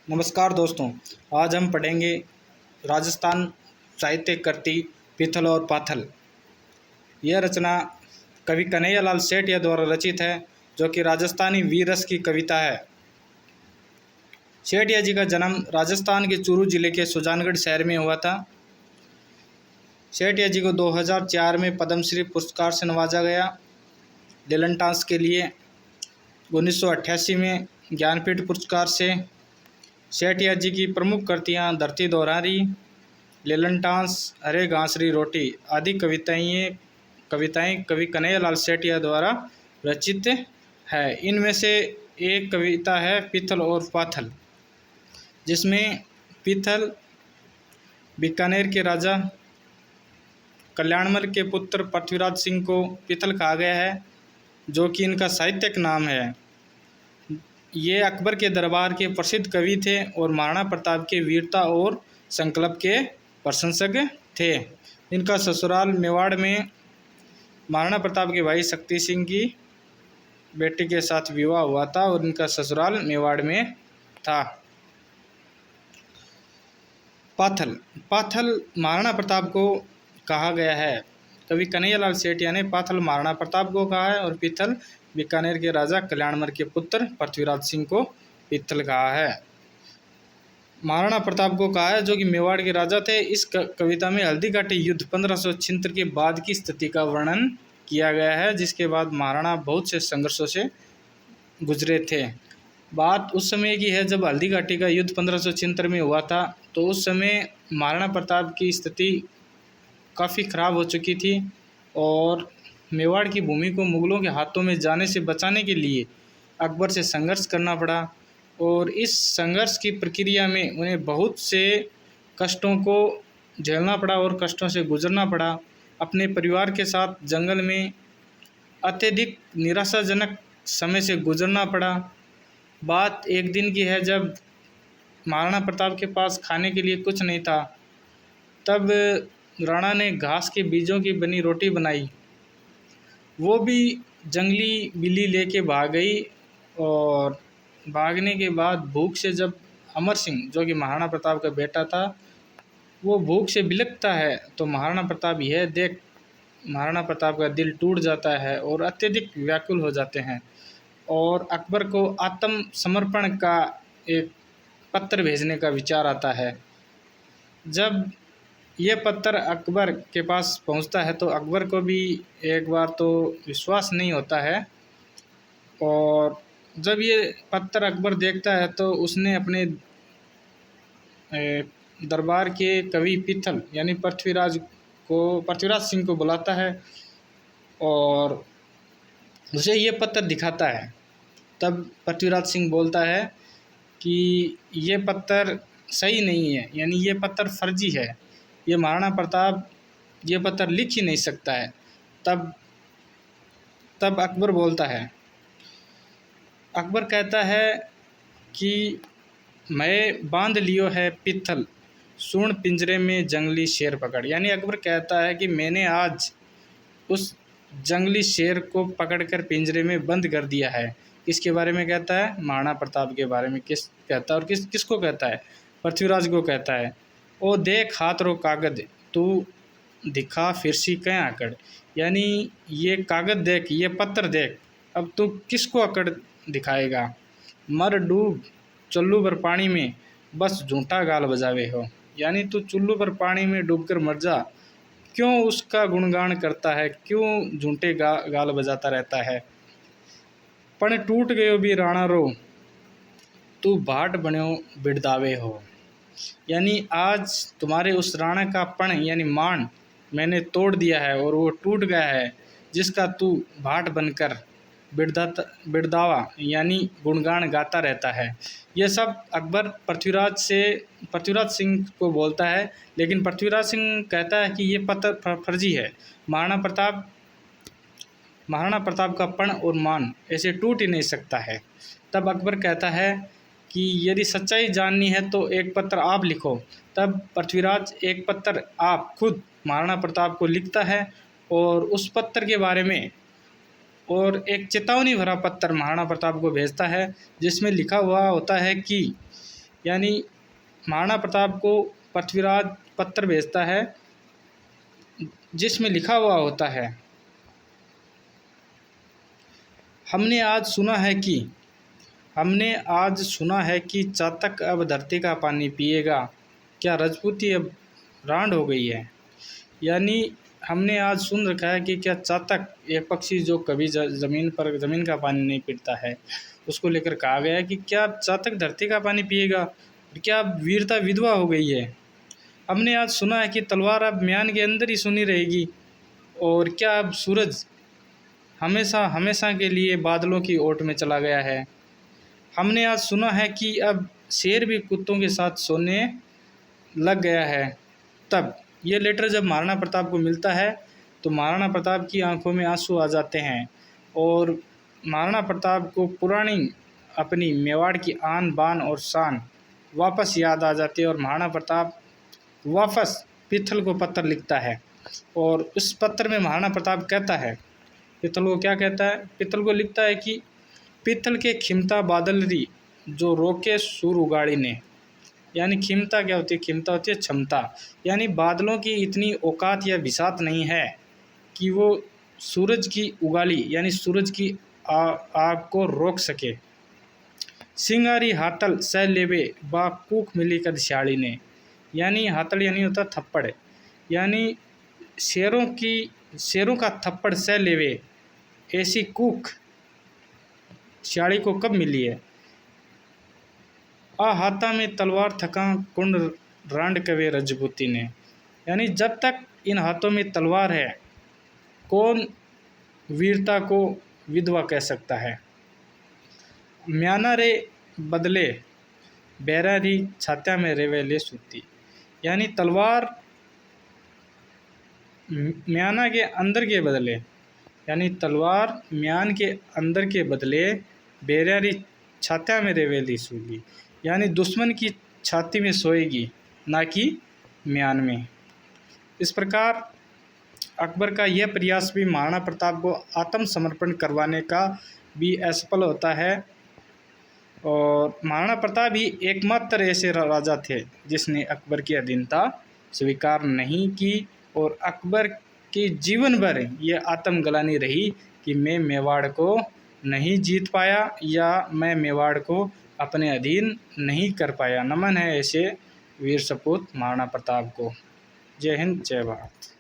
नमस्कार दोस्तों। आज हम पढ़ेंगे राजस्थान साहित्य कृति पिथल और पाथल। यह रचना कवि कन्हैयालाल सेठिया द्वारा रचित है, जो कि राजस्थानी वीर रस की कविता है। सेठिया जी का जन्म राजस्थान के चूरू जिले के सुजानगढ़ शहर में हुआ था। सेठिया जी को 2004 में पद्मश्री पुरस्कार से नवाजा गया। लेलनटास के लिए 1988 में ज्ञानपीठ पुरस्कार से। सेठिया जी की प्रमुख कृतियाँ धरती दोहरारी, लेलनटास, अरे घासरी रोटी आदि कविताएं कवि कन्हैयालाल सेठिया द्वारा रचित है। इनमें से एक कविता है पिथल और पाथल, जिसमें पिथल बीकानेर के राजा कल्याणमल के पुत्र पृथ्वीराज सिंह को पिथल कहा गया है, जो कि इनका साहित्यिक नाम है। ये अकबर के दरबार के प्रसिद्ध कवि थे और महाराणा प्रताप के वीरता और संकल्प के प्रशंसक थे। इनका ससुराल मेवाड़ में महाराणा प्रताप के भाई शक्ति सिंह की बेटी के साथ विवाह हुआ था और इनका ससुराल मेवाड़ में था। पाथल महाराणा प्रताप को कहा गया है। कवि कन्हैयालाल सेठिया ने पाथल महाराणा प्रताप को कहा है और पिथल बीकानेर के राजा कल्याणमल के पुत्र पृथ्वीराज सिंह को पिथल कहा है। महाराणा प्रताप को कहा है, जो कि मेवाड़ के राजा थे। इस कविता में हल्दी घाटी युद्ध 1576 के बाद की स्थिति का वर्णन किया गया है, जिसके बाद महाराणा बहुत से संघर्षों से गुजरे थे। बात उस समय की है जब हल्दी घाटी का युद्ध 1576 में हुआ था, तो उस समय महाराणा प्रताप की स्थिति काफ़ी ख़राब हो चुकी थी और मेवाड़ की भूमि को मुग़लों के हाथों में जाने से बचाने के लिए अकबर से संघर्ष करना पड़ा और इस संघर्ष की प्रक्रिया में उन्हें बहुत से कष्टों को झेलना पड़ा और कष्टों से गुजरना पड़ा। अपने परिवार के साथ जंगल में अत्यधिक निराशाजनक समय से गुजरना पड़ा। बात एक दिन की है जब महाराणा प्रताप के पास खाने के लिए कुछ नहीं था। तब राणा ने घास के बीजों की बनी रोटी बनाई। वो भी जंगली बिल्ली लेके भाग गई और भागने के बाद भूख से जब अमर सिंह, जो कि महाराणा प्रताप का बेटा था, वो भूख से बिलखता है तो महाराणा प्रताप यह देख महाराणा प्रताप का दिल टूट जाता है और अत्यधिक व्याकुल हो जाते हैं और अकबर को आत्मसमर्पण का एक पत्र भेजने का विचार आता है। जब यह पत्र अकबर के पास पहुंचता है तो अकबर को भी एक बार तो विश्वास नहीं होता है और जब ये पत्र अकबर देखता है तो उसने अपने दरबार के कवि पिथल यानी पृथ्वीराज सिंह को बुलाता है और उसे ये पत्र दिखाता है। तब पृथ्वीराज सिंह बोलता है कि ये पत्र सही नहीं है, यानी ये पत्र फर्जी है, ये महाराणा प्रताप ये पत्र लिख ही नहीं सकता है। तब अकबर बोलता है, अकबर कहता है कि मैं बांध लियो है पिथल, सुन पिंजरे में जंगली शेर पकड़। यानी अकबर कहता है कि मैंने आज उस जंगली शेर को पकड़कर पिंजरे में बंद कर दिया है। किसके बारे में कहता है? महाराणा प्रताप के बारे में किस कहता है और किसको कहता है? पृथ्वीराज को कहता है। ओ देख हाथ रो कागज, तू दिखा फिरसी कहीं आकड़। यानी ये कागज देख, ये पत्र देख, अब तू किसको अकड़ दिखाएगा? मर डूब चुल्लू भर पानी में, बस झूठा गाल बजावे हो। यानी तू चुल्लू भर पानी में डूबकर मर जा, क्यों उसका गुणगान करता है, क्यों झूठे गाल बजाता रहता है। पण टूट गयो भी राणा रो, तू भाट बन्यो बिड़दावे हो। यानी आज तुम्हारे उस राणा का पण यानी मान मैंने तोड़ दिया है और वो टूट गया है, जिसका तू भाट बनकर बिड़दावा यानी गुणगान गाता रहता है। यह सब अकबर पृथ्वीराज सिंह को बोलता है, लेकिन पृथ्वीराज सिंह कहता है कि ये पत्र फर्जी है। महाराणा प्रताप का पण और मान ऐसे टूट ही नहीं सकता है। तब अकबर कहता है कि यदि सच्चाई जाननी है तो एक पत्र आप लिखो। तब पृथ्वीराज एक पत्र आप खुद महाराणा प्रताप को लिखता है और उस पत्र के बारे में और एक चेतावनी भरा पत्र महाराणा प्रताप को भेजता है, जिसमें लिखा हुआ होता है कि यानी महाराणा प्रताप को पृथ्वीराज पत्र भेजता है जिसमें लिखा हुआ होता है, हमने आज सुना है कि चातक अब धरती का पानी पिएगा, क्या राजपूती अब रांड हो गई है। यानी हमने आज सुन रखा है कि क्या चातक, एक पक्षी जो कभी ज़मीन का पानी नहीं पीता है, उसको लेकर कहा गया है कि क्या चातक धरती का पानी पिएगा, क्या वीरता विधवा हो गई है। हमने आज सुना है कि तलवार अब म्यान के अंदर ही सुनी रहेगी, और क्या अब सूरज हमेशा हमेशा के लिए बादलों की ओट में चला गया है। हमने आज सुना है कि अब शेर भी कुत्तों के साथ सोने लग गया है। तब ये लेटर जब महाराणा प्रताप को मिलता है तो महाराणा प्रताप की आंखों में आंसू आ जाते हैं, और महाराणा प्रताप को पुरानी अपनी मेवाड़ की आन बान और शान वापस याद आ जाती है, और महाराणा प्रताप वापस पीथल को पत्र लिखता है। और उस पत्र में महाराणा प्रताप कहता है, पीथल को क्या कहता है, पीथल को लिखता है कि पीथल के खिमता बादलरी जो रोके सूर उगाड़ी ने। यानी खिमता क्या होती है, खिमता होती है क्षमता, यानी बादलों की इतनी औकात या बिसात नहीं है कि वो सूरज की उगाली यानी सूरज की आग को रोक सके। सिंगारी हातल सह लेवे बा कूख मिली कद श्याली ने। यानी हातल यानी होता थप्पड़, यानी शेरों का थप्पड़ सह लेवे, ऐसी कूख श्याली को कब मिली है। आ हाथा में तलवार थका कुंड रांड कवे रजपूती ने। यानी जब तक इन हाथों में तलवार है, कौन वीरता को विधवा कह सकता है। म्याना रे बदले बैरा री छात्या में रेवेले सूती। यानी तलवार म्याना के अंदर के बदले, यानी तलवार म्यान के अंदर के बदले बैरा री छात्या में रेवेली सूगी, यानी दुश्मन की छाती में सोएगी, ना कि म्यान में। इस प्रकार अकबर का यह प्रयास भी महाराणा प्रताप को आत्मसमर्पण करवाने का भी असफल होता है। और महाराणा प्रताप ही एकमात्र ऐसे राजा थे जिसने अकबर की अधीनता स्वीकार नहीं की, और अकबर की जीवन भर ये आत्मग्लानि रही कि मैं मेवाड़ को नहीं जीत पाया या मैं मेवाड़ को अपने अधीन नहीं कर पाया। नमन है ऐसे वीर सपूत महाराणा प्रताप को। जय हिंद, जय भारत।